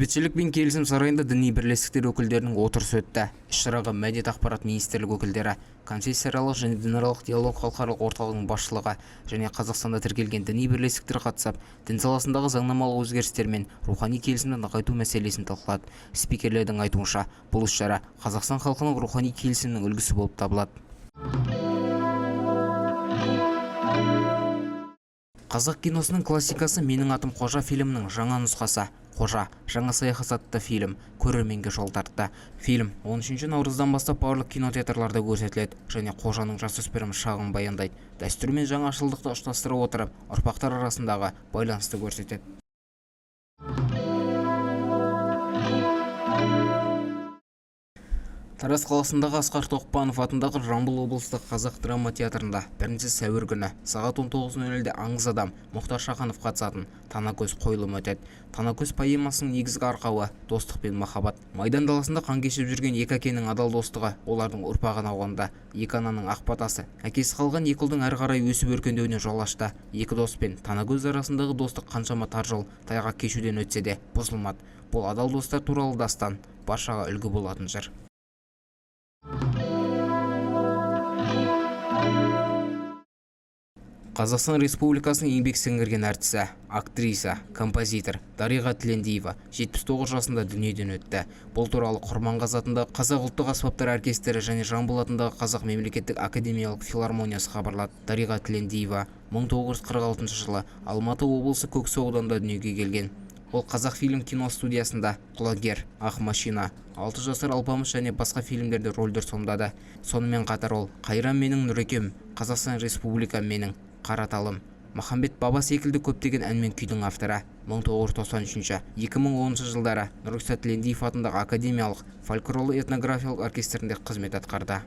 Бейбітшілік пен келісім сарайында діни бірлестіктер өкілдерінің отырысы өтті. Іс-шараға Мәдениет ақпарат министрлігі өкілдері, конфессияаралық және дінаралық диалог халықаралық орталығының басшылығы және Қазақстанда тіркелген діни бірлестіктер қатысып, дін саласындағы заңнамалық өзгерістер мен рухани келісімді нығайту мәселесін талқылады. Спикерлердің айтуынша, бұл іс-шара Қазақстан халқының рухани келісімнің үлгісі болып табылады. Қазақ киносының классикасы «Менің атым Қожа» фильмінің жаңа нұсқасы «Қожа. Жаңа саяхат» атты фильм көрерменге жол тартты. Фильм 13 наурыздан бастап барлық кинотеатрларда көрсетіледі және Қожаның жасөспірім шағын баяндайды. Дәстүр мен жаңашылдықты ұштастыра отырып, ұрпақтар арасындағы байланысты көрсетеді. Тараз қаласындағы Асқар Тоқпанов атындағы Жамбыл облыстық қазақ драма театрында 1 сәуір күні сағат 19:00-де аңыз адам Мұхтар Шаханов қатысатын Танакөз қойылымы өтеді. Танакөз поэмасының негізгі арқауы достық пен махаббат. Майдан даласында қан кешіп жүрген екі әкенің адал достығы, олардың ұрпағын ауғанда екі ананың ақ батасы, әкесі қалған екі ұлдың әрі қарай өсіп өркендеуіне жол ашты. Екі дос пен Танакөз арасындағы достық қаншама тар жол тайғақ кешуден өтсе де бұзылмады. Бұл адал достар туралы дастан баршаға үлгі болатын жыр. Қазақстан Республикасының еңбек сіңірген әртісі, актриса, композитор Дариға Тілендиева 79 жасында дүниеден өтті. Бұл туралы Құрманғазы атындағы Қазақ ұлттық аспаптар оркестрі және Жамбыл атындағы Қазақ мемлекеттік академиялық филармониясы хабарлады. Дариға Тілендиева 1946 жылы Алматы облысы Көксу ауданында дүниеге келген. Ол қазақ фильм кино студиясында құлагер, ақ машина, 6 жасар алпамыс және басқа фильмдерде рөлдер сомдады. Сонымен қатар ол Қайран менің Нұрекем, Қазақстан Республика менің Қараталым, Махамбет Баба секілді көптеген ән мен күйдің авторы. 1993-2010 жылдары Нұрғиса Тілендиев атындағы академиялық фольклорлы этнографиялық оркестрінде қызмет атқарды.